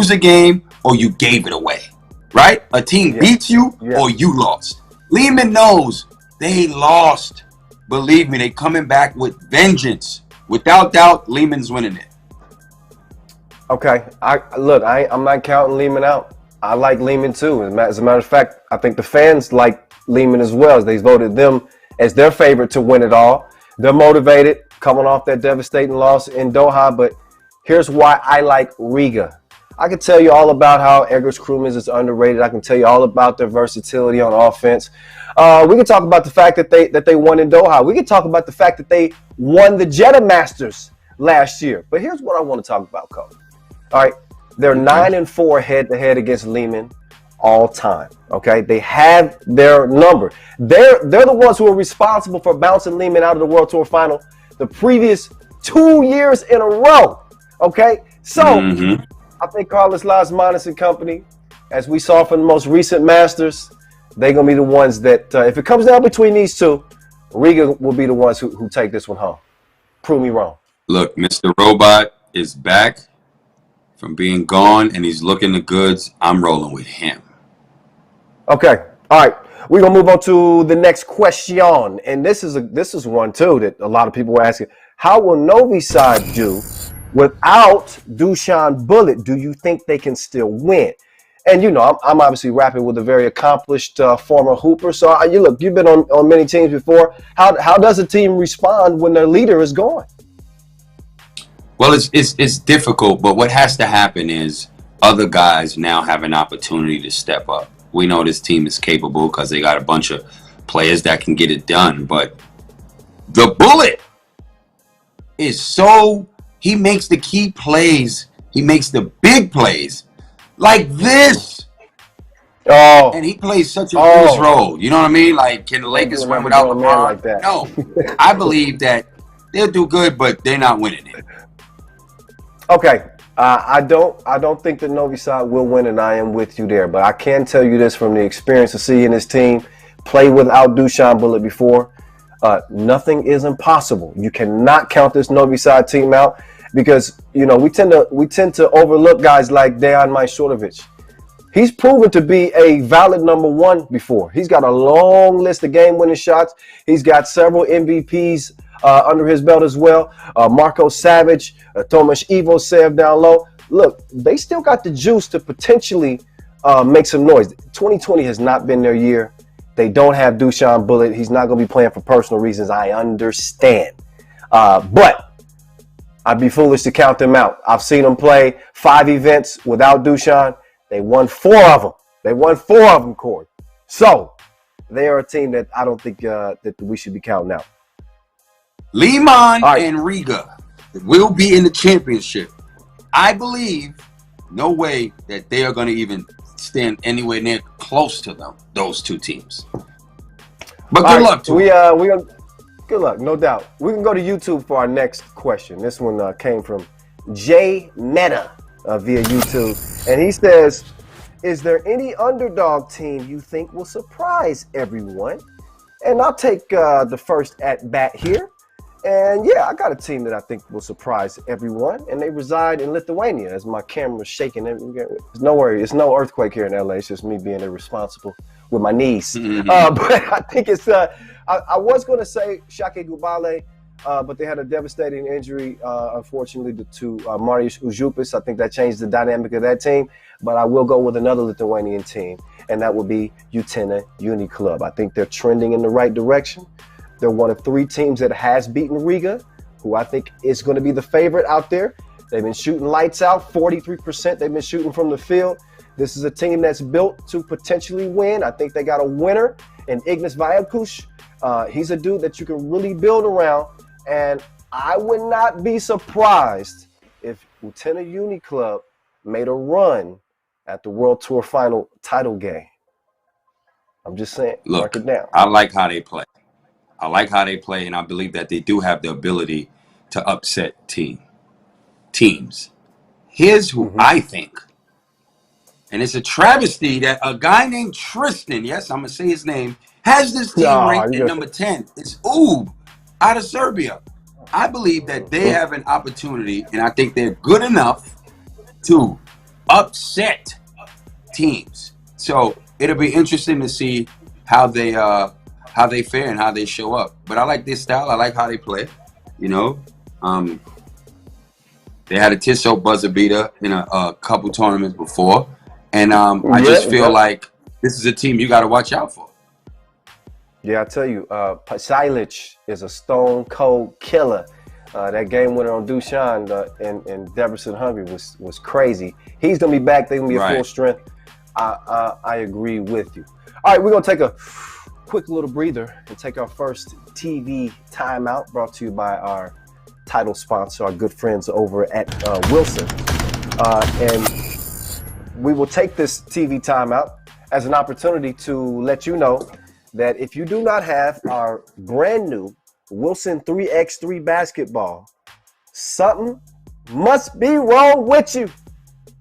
lose a game or you gave it away, right? A team beats you or you lost. Lehman knows they lost. Believe me, they coming back with vengeance. Without doubt, Lehman's winning it. Okay, I'm not counting Lehman out. I like Lehman too. As a matter of fact, I think the fans like Lehman as well. As they voted them as their favorite to win it all. They're motivated, coming off that devastating loss in Doha. But here's why I like Riga. I can tell you all about how Eggers Krumans is underrated. I can tell you all about their versatility on offense. We can talk about the fact that they won in Doha. We can talk about the fact that they won the Jeddah Masters last year. But here's what I want to talk about, Cole. All right, they're 9-4 head-to-head against Lehman all time. Okay, they have their number. They're the ones who are responsible for bouncing Lehman out of the World Tour Final the previous 2 years in a row. Okay, so I think Carlos Lasmanis and company, as we saw from the most recent Masters, they're gonna be the ones that if it comes down between these two, Riga will be the ones who take this one home. Prove me wrong. Look, Mr. Robot is back from being gone, and he's looking the goods. I'm rolling with him. Okay, all right. We're gonna move on to the next question, and this is one too that a lot of people were asking. How will Novi Sad do without Dusan Bulut? Do you think they can still win? And you know, I'm obviously rapping with a very accomplished former hooper. So you've been on many teams before. How does a team respond when their leader is gone? Well, it's difficult, but what has to happen is other guys now have an opportunity to step up. We know this team is capable because they got a bunch of players that can get it done. But the Bullet is he makes the key plays. He makes the big plays like this. Oh, and he plays such a huge role. You know what I mean? Like, can the Lakers win without LeBron? Like that? No. I believe that they'll do good, but they're not winning it. Okay, I don't think that Novi Sad will win, and I am with you there. But I can tell you this from the experience of seeing this team play without Dusan Bulut before. Nothing is impossible. You cannot count this Novi Sad team out because you know we tend to overlook guys like Dejan Majstorovic. He's proven to be a valid number one before. He's got a long list of game-winning shots. He's got several MVPs under his belt as well. Marco Savage, Tomas Ivosev down low. Look, they still got the juice to potentially make some noise. 2020 has not been their year. They don't have Dusan Bulut. He's not going to be playing for personal reasons. I understand. But I'd be foolish to count them out. I've seen them play 5 events without Dusan. They won 4 of them. They won 4 of them, Corey. So they are a team that I don't think that we should be counting out. Lehman and Riga will be in the championship. I believe no way that they are going to even stand anywhere near close to them, those two teams. But good luck to them. Good luck, no doubt. We can go to YouTube for our next question. This one came from Jay Meta via YouTube. And he says, is there any underdog team you think will surprise everyone? And I'll take the first at bat here. And yeah, I got a team that I think will surprise everyone. And they reside in Lithuania as my camera's shaking. No worry, it's no earthquake here in LA. It's just me being irresponsible with my knees. But I think it's, I was going to say Shake Gubale, but they had a devastating injury, unfortunately, to Marius Ujupis. I think that changed the dynamic of that team. But I will go with another Lithuanian team, and that would be Utena Uni Club. I think they're trending in the right direction. They're one of 3 teams that has beaten Riga, who I think is going to be the favorite out there. They've been shooting lights out, 43% they've been shooting from the field. This is a team that's built to potentially win. I think they got a winner in Ignas Vajakush. He's a dude that you can really build around. And I would not be surprised if Utena Uni Club made a run at the World Tour Final title game. I'm just saying, mark it down. I like how they play. I like how they play, and I believe that they do have the ability to upset teams. Here's who I think. And it's a travesty that a guy named Tristan, yes, I'm going to say his name, has this team ranked at number 10. It's Ub out of Serbia. I believe that they have an opportunity, and I think they're good enough to upset teams. So it'll be interesting to see how they fare and how they show up. But I like this style. I like how they play. You know, they had a Tissot buzzer beater in a couple tournaments before, and I just feel like this is a team you got to watch out for. Yeah, I tell you, Pasilic is a stone cold killer. That game winner on Dusan in Debrecen, Hungary was crazy. He's gonna be back. They're gonna be at full strength. I agree with you. All right, we're gonna take a quick little breather and take our first TV timeout, brought to you by our title sponsor, our good friends over at Wilson. And we will take this TV timeout as an opportunity to let you know that if you do not have our brand new Wilson 3x3 basketball, something must be wrong with you.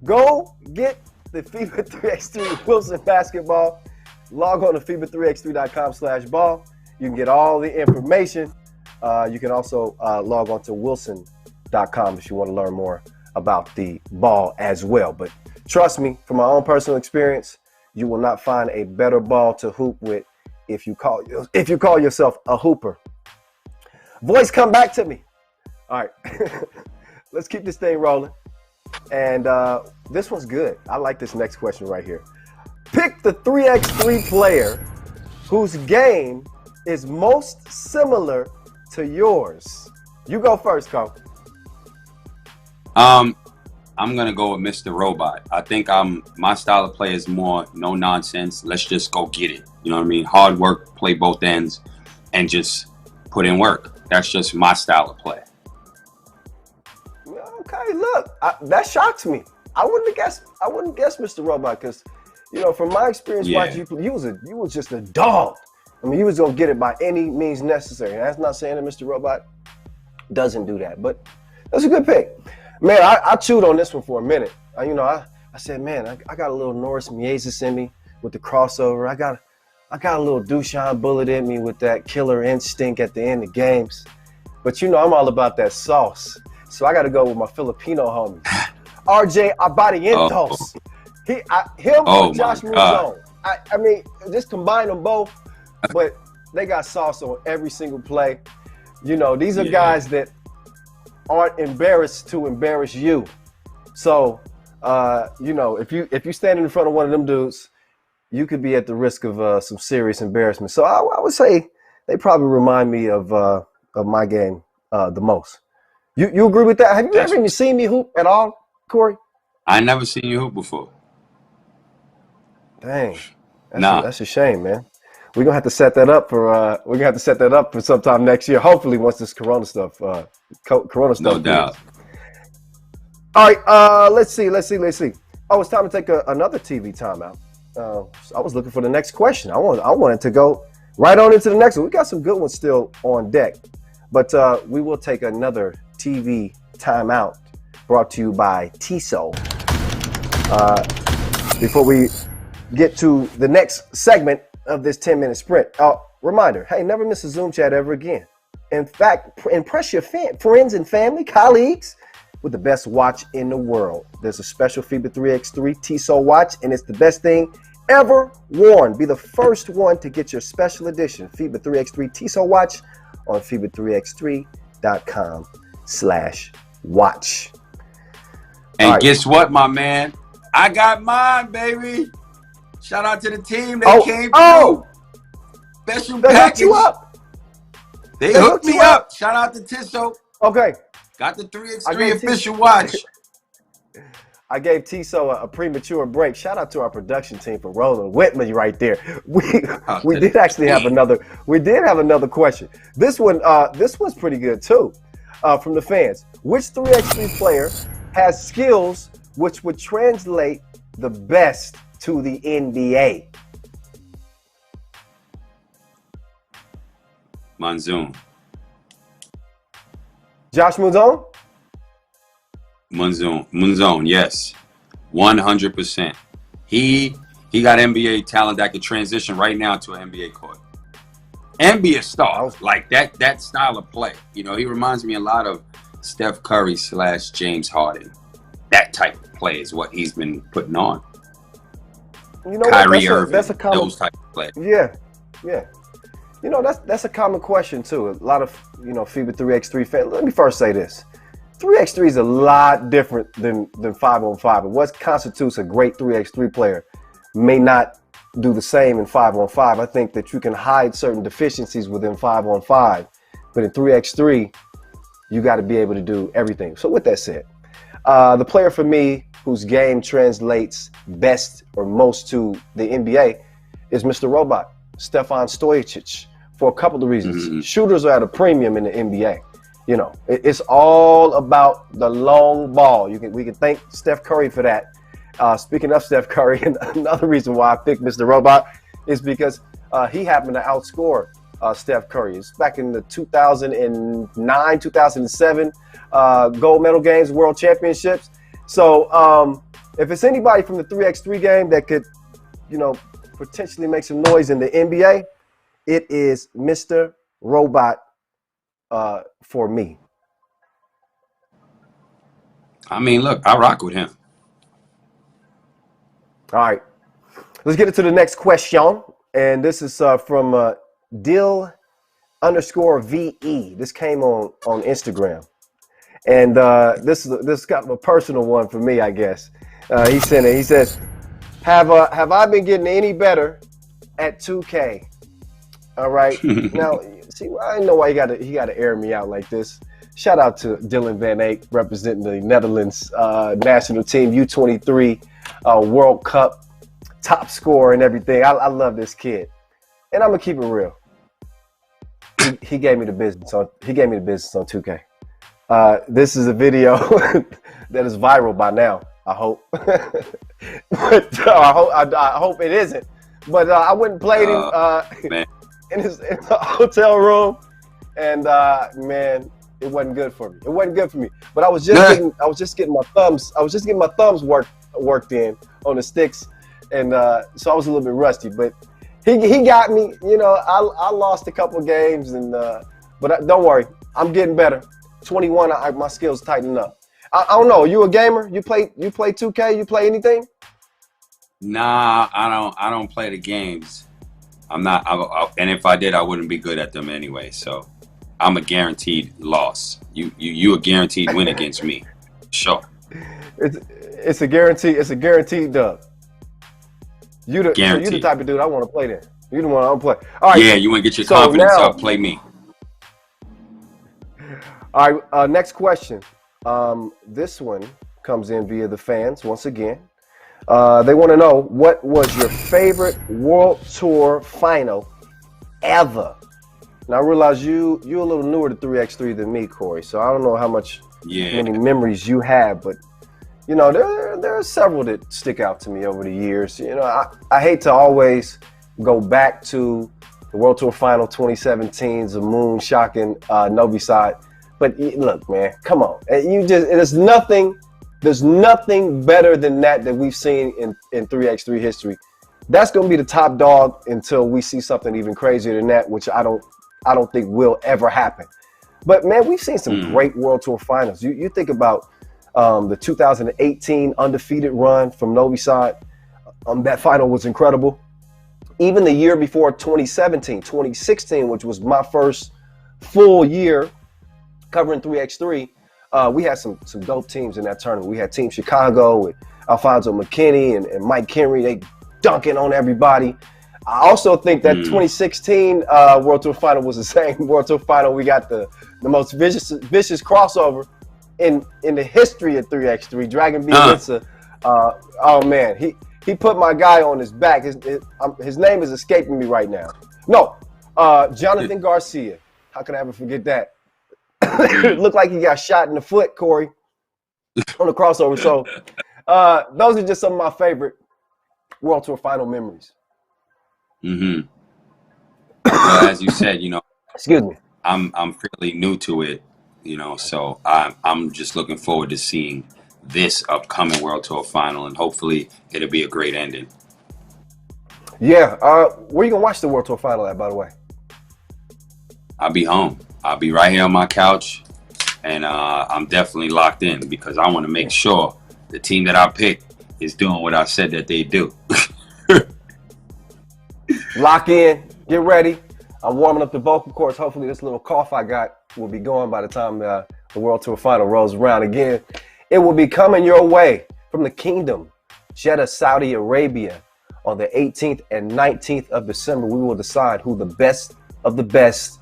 Go get the FIBA 3x3 Wilson basketball. Log on to FIBA3x3.com/ball. You can get all the information. You can also log on to Wilson.com if you want to learn more about the ball as well. But trust me, from my own personal experience, you will not find a better ball to hoop with if you call yourself a hooper. Voice, come back to me. All right, let's keep this thing rolling. And this one's good. I like this next question right here. Pick the 3x3 player whose game is most similar to yours. You go first, Cole. I'm gonna go with Mr. Robot. I think my style of play is more no nonsense. Let's just go get it. You know what I mean? Hard work, play both ends, and just put in work. That's just my style of play. Okay, look, that shocks me. I wouldn't guess Mr. Robot because, you know, from my experience watching you, you was just a dog. I mean, you was gonna get it by any means necessary. And that's not saying that Mr. Robot doesn't do that, but that's a good pick. Man, I chewed on this one for a minute. I said, man, I got a little Norris Miezis in me with the crossover. I got a little Dusan Bulut in me with that killer instinct at the end of games. But I'm all about that sauce. So I got to go with my Filipino homies. RJ Abadientos. Him or Josh Muzone. I mean, just combine them both, but they got sauce on every single play. These are guys that aren't embarrassed to embarrass you. So, if you stand in front of one of them dudes, you could be at the risk of some serious embarrassment. So I would say they probably remind me of my game the most. You agree with that? Have you ever even seen me hoop at all, Corey? I never seen you hoop before. Dang, that's a shame, man. We're gonna have to set that up for sometime next year. Hopefully, once this Corona stuff No doubt. All right, let's see. Oh, it's time to take another TV timeout. I was looking for the next question. I wanted to go right on into the next one. We got some good ones still on deck, but we will take another TV timeout brought to you by Tissot. Before we get to the next segment of this 10-minute sprint, reminder, hey, never miss a Zoom chat ever again. In fact, impress your friends and family, colleagues with the best watch in the world. There's a special FIBA 3x3 Tissot watch, and it's the best thing ever worn. Be the first one to get your special edition FIBA 3x3 Tissot watch on FIBA3x3.com/watch. And guess what, my man? I got mine, baby. Shout out to the team. They came through. Special package. You up. They hooked me up. Shout out to Tissot. Okay. Got the 3x3 official watch. I gave Tissot a premature break. Shout out to our production team for rolling with me right there. We did actually have another. We did have another question. This one's pretty good too, from the fans. Which 3x3 player has skills which would translate the best to the NBA? Monzoon. Josh Muzone? Monzoon, yes. 100%. He got NBA talent that could transition right now to an NBA court. And be a star. Like that style of play. He reminds me a lot of Steph Curry / James Harden. that type of play is what he's been putting on. You know Kyrie what? Irving, That's a common, those type of players. yeah, yeah. You know, that's a common question too. A lot of FIBA 3x3 fans. Let me first say this: 3x3 is a lot different than 5-on-5. And what constitutes a great 3x3 player may not do the same in 5-on-5. I think that you can hide certain deficiencies within 5-on-5, but in 3x3, you got to be able to do everything. So with that said, the player for me whose game translates best or most to the NBA is Mr. Robot, Stefan Stojacic, for a couple of reasons. Mm-hmm. Shooters are at a premium in the NBA. You know, it's all about the long ball. We can thank Steph Curry for that. Speaking of Steph Curry, another reason why I picked Mr. Robot is because he happened to outscore Steph Curry. It's back in the 2009, 2007 gold medal games, world championships. So if it's anybody from the 3x3 game that could, potentially make some noise in the NBA, it is Mr. Robot for me. I mean, look, I rock with him. All right, let's get into the next question. And this is from Dill_VE. This came on Instagram. And this is kind of a personal one for me, I guess. He sent it. He says, have I been getting any better at 2K? All right. Now, see, I didn't know why he got to air me out like this. Shout out to Dylan Van Eyck representing the Netherlands national team, U23 World Cup top scorer and everything. I love this kid, and I'm gonna keep it real. He gave me the business on 2K. This is a video that is viral by now. I hope, but I hope it isn't. But I went and played him in his hotel room, and man, it wasn't good for me. It wasn't good for me. But I was just getting my thumbs worked in on the sticks, and so I was a little bit rusty. But he got me. I lost a couple of games, and but don't worry, I'm getting better. 21, my skills tightening up. I don't know. You a gamer? You play 2K? You play anything? Nah, I don't play the games. I'm not. And if I did, I wouldn't be good at them anyway. So I'm a guaranteed loss. You a guaranteed win against me. Sure. It's a guarantee. It's a guaranteed dub. You the type of dude I want to play then. You the one I want to play. All right. Yeah, you want to get your confidence up. Play me. All right. Next question. This one comes in via the fans once again. They want to know, what was your favorite World Tour final ever? Now I realize you're a little newer to 3x3 than me, Corey. So I don't know how many memories you have, but there are several that stick out to me over the years. I hate to always go back to the World Tour Final 2017's moon shocking Novi Sad. But look, man, come on. There's nothing better than that we've seen in 3x3 history. That's going to be the top dog until we see something even crazier than that, which I don't think will ever happen. But man, we've seen some great World Tour finals. You think about the 2018 undefeated run from Novi Sad. That final was incredible. Even the year before, 2016, which was my first full year covering 3x3, we had some dope teams in that tournament. We had Team Chicago with Alfonso McKinney and Mike Henry. They dunking on everybody. I also think that 2016 World Tour Final was the same World Tour Final. We got the most vicious crossover in the history of 3x3. Dragon B Litsa. Oh man, he put my guy on his back. His name is escaping me right now. No, Jonathan Garcia. How can I ever forget that? It looked like he got shot in the foot, Corey, on the crossover. So those are just some of my favorite World Tour Final memories. Well, as you said, excuse me, I'm fairly new to it, so I'm just looking forward to seeing this upcoming World Tour Final, and hopefully it'll be a great ending. Yeah. Where you gonna watch the World Tour Final at, by the way? I'll be home. I'll be right here on my couch, and I'm definitely locked in because I want to make sure the team that I picked is doing what I said that they do. Lock in. Get ready. I'm warming up the vocal cords. Hopefully this little cough I got will be gone by the time the World Tour Final rolls around again. It will be coming your way from the Kingdom, Jeddah, Saudi Arabia, on the 18th and 19th of December. We will decide who the best of the best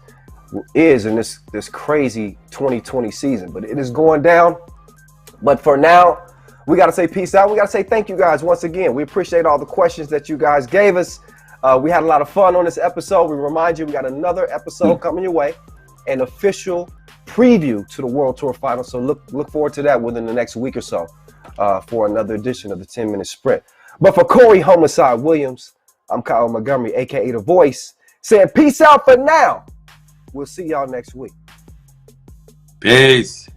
is in this crazy 2020 season. But it is going down. But for now, we got to say peace out. We got to say thank you guys once again. We appreciate all the questions that you guys gave us. We had a lot of fun on this episode. We remind you we got another episode coming your way, an official preview to the World Tour Final. So look forward to that within the next week or so for another edition of the 10-Minute Sprint. But for Corey Homicide Williams, I'm Kyle Montgomery, a.k.a. The Voice, saying peace out for now. We'll see y'all next week. Peace.